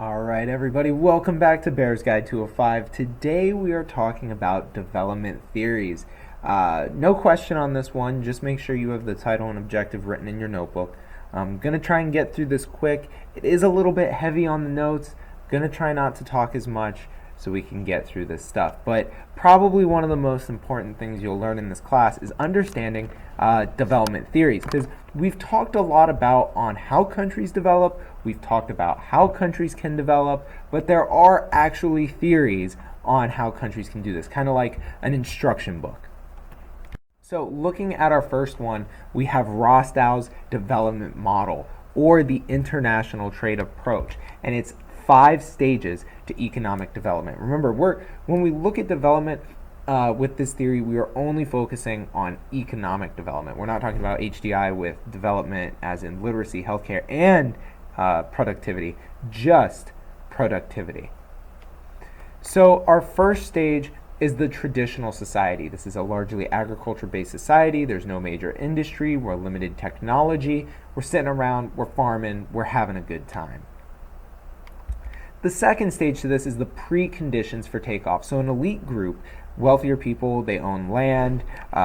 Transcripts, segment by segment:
All right, everybody, welcome back to Bear's Guide 205. Today we are talking about development theories. No question on this one, just make sure you have the title and objective written in your notebook. I'm going to try and get through this quick. It is a little bit heavy on the notes. Going to try not to talk as much so we can get through this stuff. But probably one of the most important things you'll learn in this class is understanding development theories, because we've talked a lot about on how countries develop, we've talked about how countries can develop, but there are actually theories on how countries can do this, kind of like an instruction book. So looking at our first one, we have Rostow's development model, or the international trade approach, and it's 5 stages to economic development. Remember, when we look at development with this theory, we are only focusing on economic development. We're not talking about HDI with development as in literacy, healthcare, and productivity, just productivity. So our first stage is the traditional society. This is a largely agriculture-based society. There's no major industry. We're limited technology. We're sitting around, we're farming, we're having a good time. The second stage to this is the preconditions for takeoff. So an elite group, wealthier people, they own land,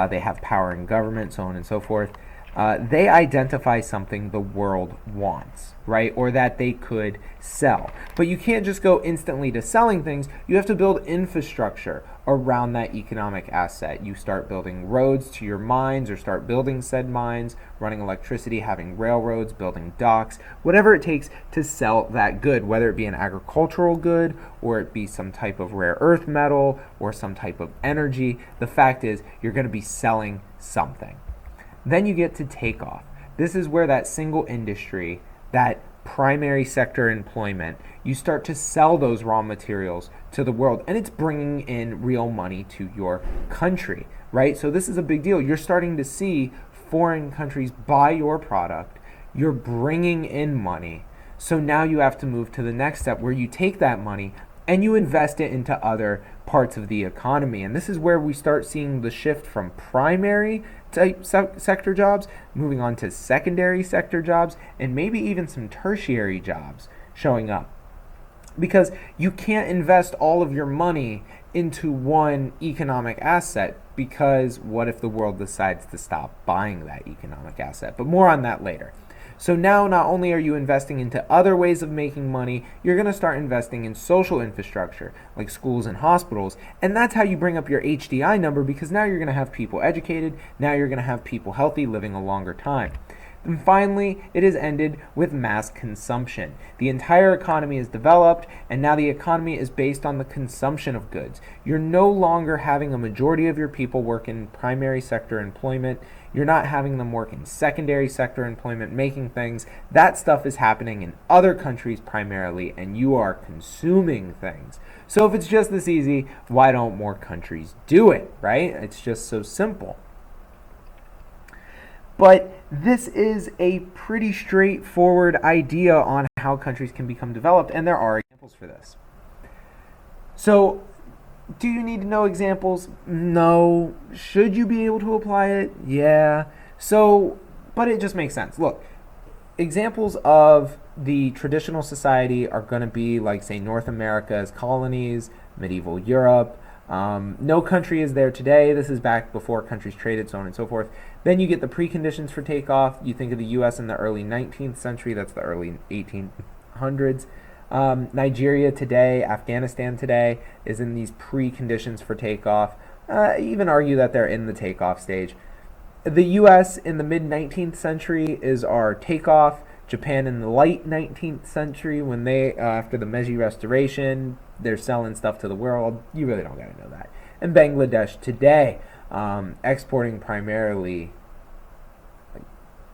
they have power in government, so on and so forth. They identify something the world wants, right? Or that they could sell. But you can't just go instantly to selling things. You have to build infrastructure around that economic asset. You start building roads to your mines, or start building said mines, running electricity, having railroads, building docks, whatever it takes to sell that good, whether it be an agricultural good, or it be some type of rare earth metal, or some type of energy. The fact is, you're going to be selling something. Then you get to takeoff. This is where that single industry, that primary sector employment, you start to sell those raw materials to the world, and it's bringing in real money to your country, right? So this is a big deal. You're starting to see foreign countries buy your product. You're bringing in money. So now you have to move to the next step, where you take that money and you invest it into other parts of the economy. And this is where we start seeing the shift from primary type sector jobs moving on to secondary sector jobs, and maybe even some tertiary jobs showing up. Because you can't invest all of your money into one economic asset, because what if the world decides to stop buying that economic asset? But more on that later. So now not only are you investing into other ways of making money, you're going to start investing in social infrastructure like schools and hospitals. And that's how you bring up your HDI number, because now you're going to have people educated, now you're going to have people healthy, living a longer time. And finally, it is ended with mass consumption. The entire economy is developed, and now the economy is based on the consumption of goods. You're no longer having a majority of your people work in primary sector employment. You're not having them work in secondary sector employment, making things. That stuff is happening in other countries primarily, and you are consuming things. So if it's just this easy, why don't more countries do it, right? It's just so simple. But this is a pretty straightforward idea on how countries can become developed, and there are examples for this. So, do you need to know examples? No. Should you be able to apply it? Yeah. So, but it just makes sense. Look, examples of the traditional society are going to be like, say, North America's colonies, medieval Europe. No country is there today. This is back before countries traded, so on and so forth. Then you get the preconditions for takeoff. You think of the U.S. in the early 19th century. That's the early 1800s. Nigeria today, Afghanistan today is in these preconditions for takeoff. Even argue that they're in the takeoff stage. The U.S. in the mid-19th century is our takeoff. Japan in the late 19th century, when they, after the Meiji Restoration, they're selling stuff to the world. You really don't got to know that. And Bangladesh today, exporting primarily like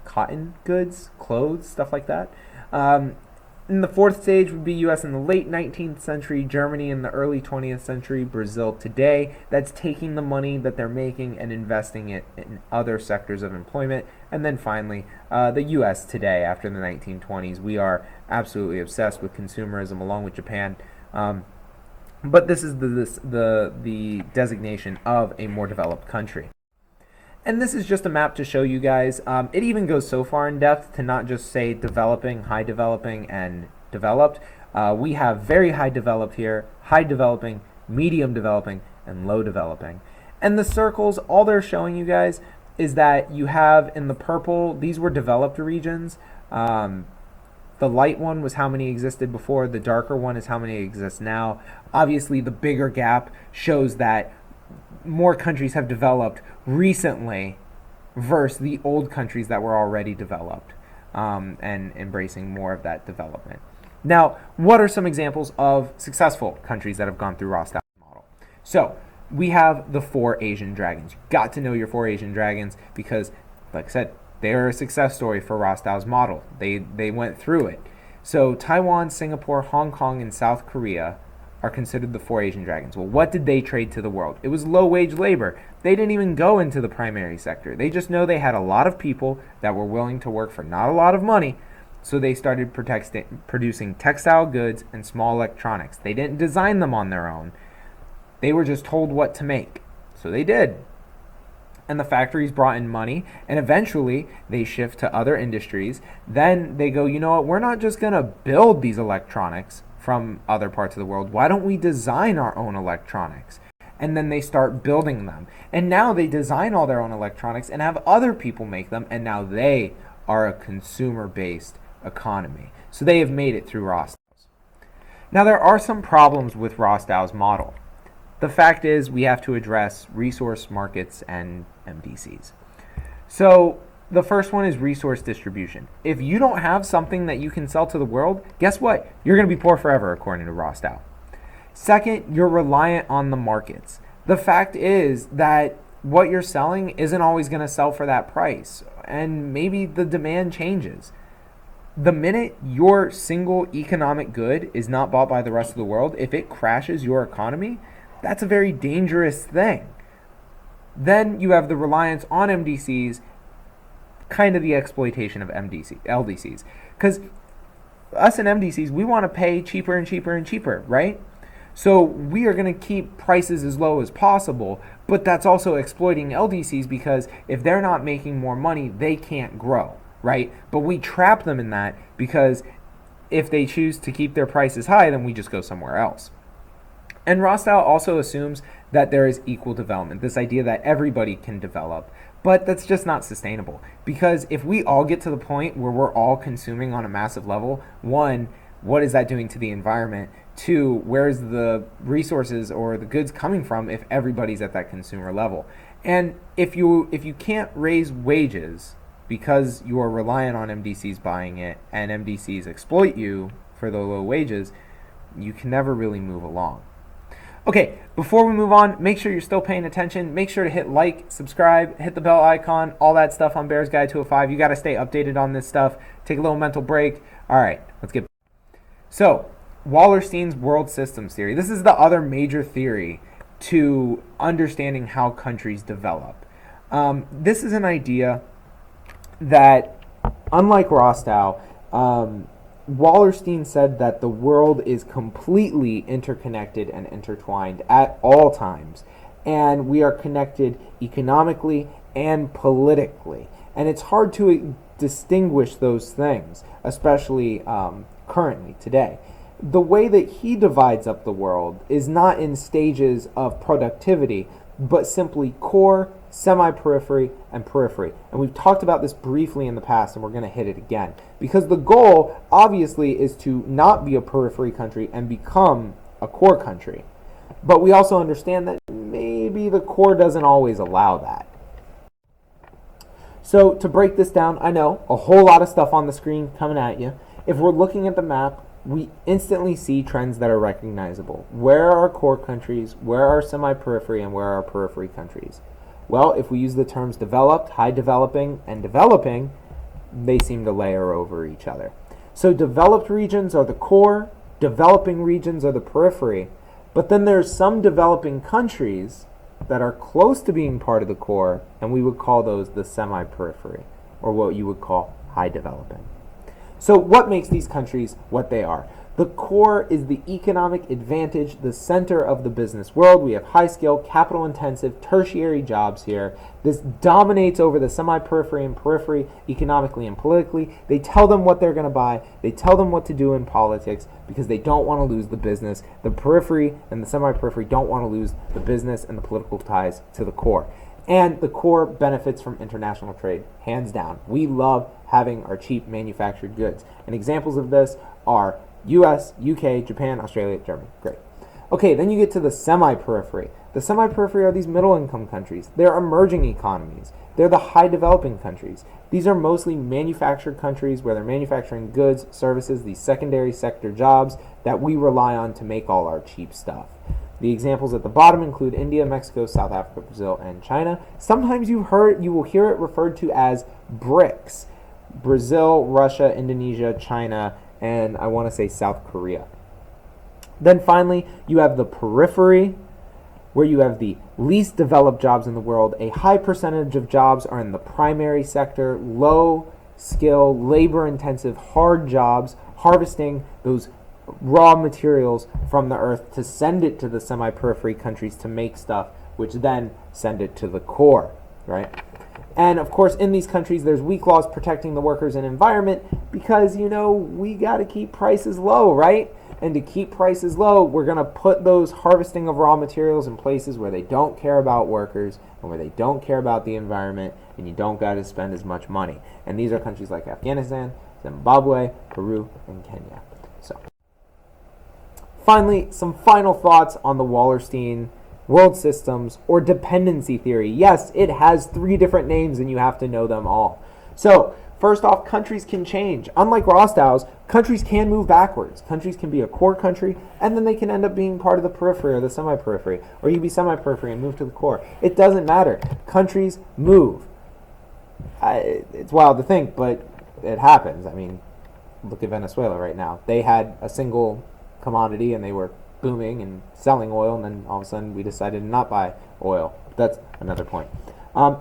cotton goods, clothes, stuff like that. In the fourth stage would be U.S. in the late 19th century, Germany in the early 20th century, Brazil today. That's taking the money that they're making and investing it in other sectors of employment. And then finally, the U.S. today, after the 1920s. We are absolutely obsessed with consumerism, along with Japan. But this is the designation of a more developed country. And this is just a map to show you guys. It even goes so far in depth to not just say developing, high developing, and developed. We have very high developed here, high developing, medium developing, and low developing. And the circles, all they're showing you guys is that you have in the purple, these were developed regions. The light one was how many existed before. The darker one is how many exist now. Obviously, the bigger gap shows that more countries have developed recently versus the old countries that were already developed and embracing more of that development. Now, what are some examples of successful countries that have gone through Rostow's model? So, we have the 4 Asian dragons. You've got to know your 4 Asian dragons because, like I said, they're a success story for Rostow's model. They went through it. So Taiwan, Singapore, Hong Kong, and South Korea are considered the 4 Asian dragons. Well, what did they trade to the world? It was low-wage labor. They didn't even go into the primary sector. They just know they had a lot of people that were willing to work for not a lot of money, so they started producing textile goods and small electronics. They didn't design them on their own. They were just told what to make, so they did. And the factories brought in money, and eventually they shift to other industries. Then they go, you know what, we're not just going to build these electronics from other parts of the world. Why don't we design our own electronics? And then they start building them. And now they design all their own electronics and have other people make them, and now they are a consumer-based economy. So they have made it through Rostow's. Now there are some problems with Rostow's model. The fact is we have to address resource markets and MDCs. So the first one is resource distribution. If you don't have something that you can sell to the world, guess what? You're going to be poor forever, according to Rostow. Second, you're reliant on the markets. The fact is that what you're selling isn't always going to sell for that price, and maybe the demand changes. The minute your single economic good is not bought by the rest of the world, if it crashes your economy, that's a very dangerous thing. Then you have the reliance on MDCs, kind of the exploitation of LDCs. Because us and MDCs, we want to pay cheaper and cheaper and cheaper, right? So we are going to keep prices as low as possible, but that's also exploiting LDCs because if they're not making more money, they can't grow, right? But we trap them in that because if they choose to keep their prices high, then we just go somewhere else. And Rostow also assumes that there is equal development, this idea that everybody can develop. But that's just not sustainable. Because if we all get to the point where we're all consuming on a massive level, one, what is that doing to the environment? Two, where's the resources or the goods coming from if everybody's at that consumer level? And if you can't raise wages because you are reliant on MDCs buying it and MDCs exploit you for the low wages, you can never really move along. Okay, before we move on, make sure you're still paying attention. Make sure to hit like, subscribe, hit the bell icon, all that stuff on Bears Guide 205. You got to stay updated on this stuff. Take a little mental break. All right, let's get. So, Wallerstein's world systems theory. This is the other major theory to understanding how countries develop. This is an idea that, unlike Rostow, Wallerstein said that the world is completely interconnected and intertwined at all times, and we are connected economically and politically. And it's hard to distinguish those things, especially currently, today. The way that he divides up the world is not in stages of productivity, but simply core, semi-periphery, and periphery. And we've talked about this briefly in the past, and we're going to hit it again. Because the goal, obviously, is to not be a periphery country and become a core country. But we also understand that maybe the core doesn't always allow that. So to break this down, I know a whole lot of stuff on the screen coming at you. If we're looking at the map, we instantly see trends that are recognizable. Where are our core countries, where are semi-periphery, and where are our periphery countries? Well, if we use the terms developed, high developing, and developing, they seem to layer over each other. So developed regions are the core, developing regions are the periphery, but then there's some developing countries that are close to being part of the core, and we would call those the semi-periphery, or what you would call high developing. So what makes these countries what they are? The core is the economic advantage, the center of the business world. We have high-skill, capital-intensive, tertiary jobs here. This dominates over the semi-periphery and periphery economically and politically. They tell them what they're going to buy. They tell them what to do in politics because they don't want to lose the business. The periphery and the semi-periphery don't want to lose the business and the political ties to the core. And the core benefits from international trade, hands down. We love having our cheap manufactured goods. And examples of this are US, UK, Japan, Australia, Germany. Great. Okay, then you get to the semi-periphery. The semi-periphery are these middle-income countries. They're emerging economies. They're the high-developing countries. These are mostly manufactured countries where they're manufacturing goods, services, these secondary sector jobs that we rely on to make all our cheap stuff. The examples at the bottom include India, Mexico, South Africa, Brazil, and China. Sometimes you will hear it referred to as BRICS. Brazil, Russia, Indonesia, China, and I want to say South Korea. Then finally, you have the periphery, where you have the least developed jobs in the world. A high percentage of jobs are in the primary sector, low skill, labor-intensive, hard jobs, harvesting those raw materials from the earth to send it to the semi-periphery countries to make stuff, which then send it to the core, right? And of course, in these countries, there's weak laws protecting the workers and environment because, we got to keep prices low, right? And to keep prices low, we're going to put those harvesting of raw materials in places where they don't care about workers and where they don't care about the environment, and you don't got to spend as much money. And these are countries like Afghanistan, Zimbabwe, Peru, and Kenya. So, finally, some final thoughts on the Wallerstein world systems, or dependency theory. Yes, it has 3 different names and you have to know them all. So, first off, countries can change. Unlike Rostow's, countries can move backwards. Countries can be a core country and then they can end up being part of the periphery or the semi-periphery, or you can be semi-periphery and move to the core. It doesn't matter. Countries move. It's wild to think, but it happens. I mean, look at Venezuela right now. They had a single commodity and they were booming and selling oil, and then all of a sudden we decided to not buy oil. That's another point.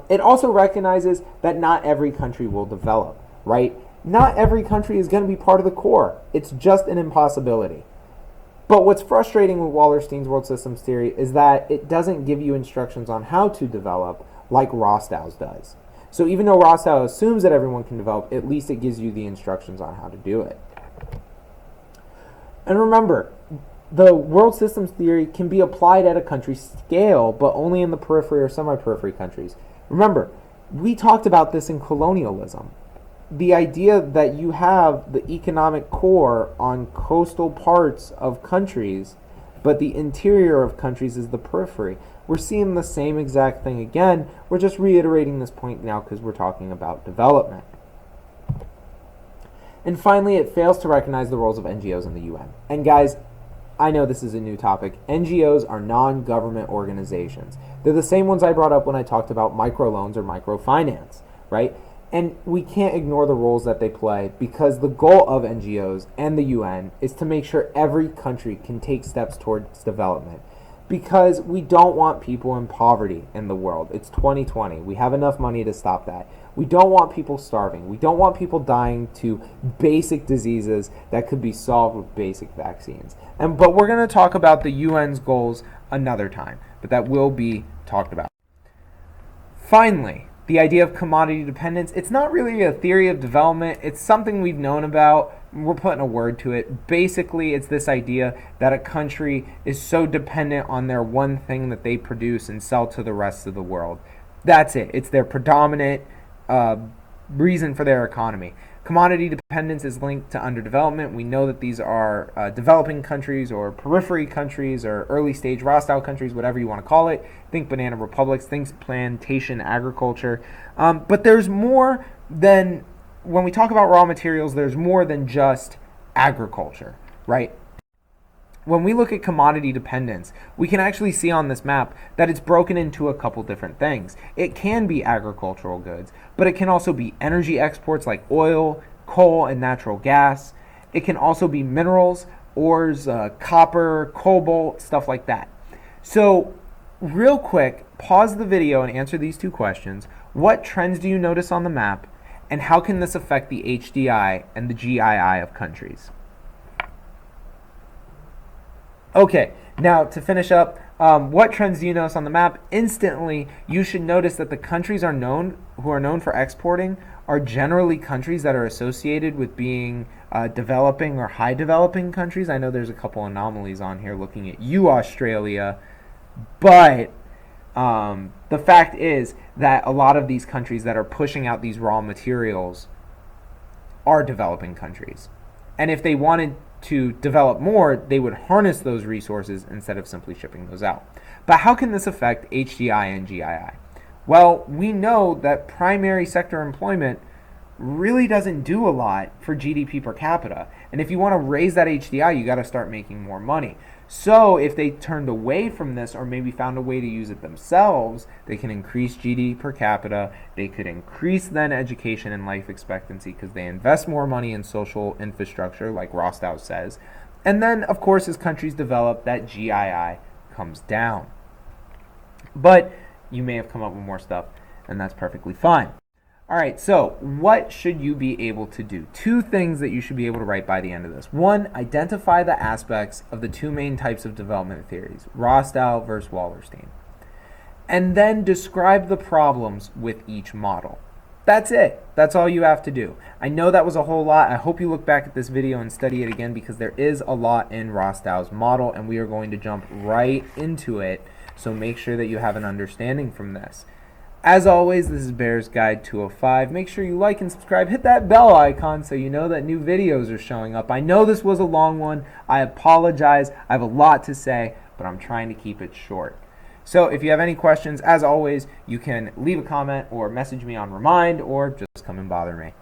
It also recognizes that not every country will develop, right? Not every country is going to be part of the core. It's just an impossibility. But what's frustrating with Wallerstein's world systems theory is that it doesn't give you instructions on how to develop like Rostow's does. So even though Rostow assumes that everyone can develop, at least it gives you the instructions on how to do it. And remember, the world systems theory can be applied at a country scale, but only in the periphery or semi-periphery countries. Remember, we talked about this in colonialism. The idea that you have the economic core on coastal parts of countries, but the interior of countries is the periphery. We're seeing the same exact thing again. We're just reiterating this point now because we're talking about development. And finally, it fails to recognize the roles of NGOs in the UN. And guys, I know this is a new topic. NGOs are non-government organizations. They're the same ones I brought up when I talked about microloans or microfinance, right? And we can't ignore the roles that they play because the goal of NGOs and the UN is to make sure every country can take steps towards development. Because we don't want people in poverty in the world. It's 2020. We have enough money to stop that. We don't want people starving. We don't want people dying to basic diseases that could be solved with basic vaccines. But we're going to talk about the UN's goals another time, but that will be talked about. Finally, the idea of commodity dependence. It's not really a theory of development. It's something we've known about. We're putting a word to it. Basically, it's this idea that a country is so dependent on their one thing that they produce and sell to the rest of the world. That's it. It's their predominant reason for their economy. Commodity dependence is linked to underdevelopment. We know that these are developing countries or periphery countries or early stage Rostow countries, whatever you want to call it. Think banana republics, think plantation agriculture. But there's more than, when we talk about raw materials, there's more than just agriculture, right? When we look at commodity dependence, we can actually see on this map that it's broken into a couple different things. It can be agricultural goods, but it can also be energy exports like oil, coal, and natural gas. It can also be minerals, ores, copper, cobalt, stuff like that. So, real quick, pause the video and answer these 2 questions. What trends do you notice on the map? And how can this affect the HDI and the GII of countries? Okay, now to finish up, what trends do you notice on the map? Instantly, you should notice that the countries who are known for exporting are generally countries that are associated with being developing or high developing countries. I know there's a couple anomalies on here looking at you, Australia, but the fact is that a lot of these countries that are pushing out these raw materials are developing countries. And if they wanted to develop more, they would harness those resources instead of simply shipping those out. But how can this affect HDI and GII? Well, we know that primary sector employment really doesn't do a lot for GDP per capita. And if you want to raise that HDI, you got to start making more money. So if they turned away from this or maybe found a way to use it themselves, they can increase GDP per capita. They could increase then education and life expectancy because they invest more money in social infrastructure, like Rostow says. And then, of course, as countries develop, that GII comes down. But you may have come up with more stuff, and that's perfectly fine. All right, so what should you be able to do? 2 things that you should be able to write by the end of this. 1, identify the aspects of the 2 main types of development theories, Rostow versus Wallerstein. And then describe the problems with each model. That's it. That's all you have to do. I know that was a whole lot. I hope you look back at this video and study it again because there is a lot in Rostow's model, and we are going to jump right into it. So make sure that you have an understanding from this. As always, this is Bears Guide 205. Make sure you like and subscribe. Hit that bell icon so you know that new videos are showing up. I know this was a long one. I apologize. I have a lot to say, but I'm trying to keep it short. So if you have any questions, as always, you can leave a comment or message me on Remind or just come and bother me.